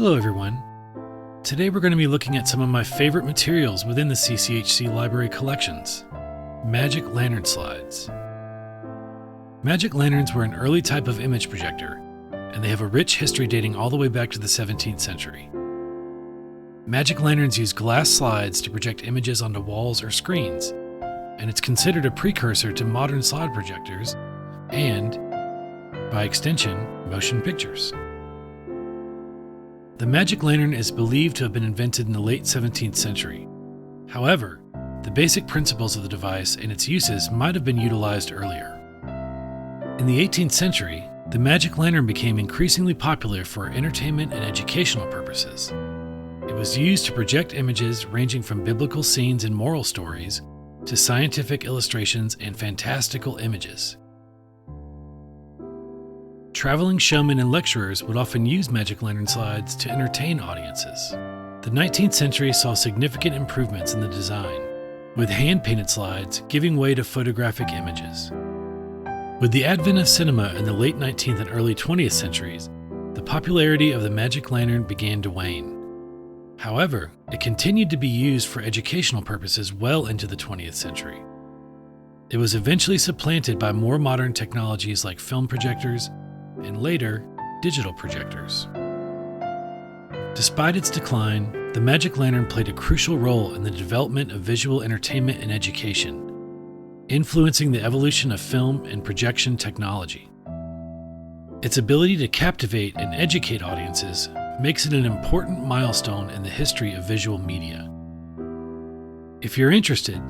Hello everyone. Today we're going to be looking at some of my favorite materials within the CCHC library collections. Magic lantern slides. Magic lanterns were an early type of image projector, and they have a rich history dating all the way back to the 17th century. Magic lanterns use glass slides to project images onto walls or screens, and it's considered a precursor to modern slide projectors and, by extension, motion pictures. The magic lantern is believed to have been invented in the late 17th century. However, the basic principles of the device and its uses might have been utilized earlier. In the 18th century, the magic lantern became increasingly popular for entertainment and educational purposes. It was used to project images ranging from biblical scenes and moral stories to scientific illustrations and fantastical images. Traveling showmen and lecturers would often use magic lantern slides to entertain audiences. The 19th century saw significant improvements in the design, with hand-painted slides giving way to photographic images. With the advent of cinema in the late 19th and early 20th centuries, the popularity of the magic lantern began to wane. However, it continued to be used for educational purposes well into the 20th century. It was eventually supplanted by more modern technologies like film projectors and later, digital projectors. Despite its decline, the magic lantern played a crucial role in the development of visual entertainment and education, influencing the evolution of film and projection technology. Its ability to captivate and educate audiences makes it an important milestone in the history of visual media. If you're interested,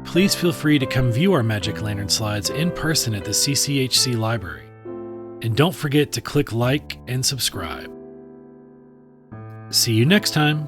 please feel free to come view our magic lantern slides in person at the CCHC library. And don't forget to click like and subscribe. See you next time.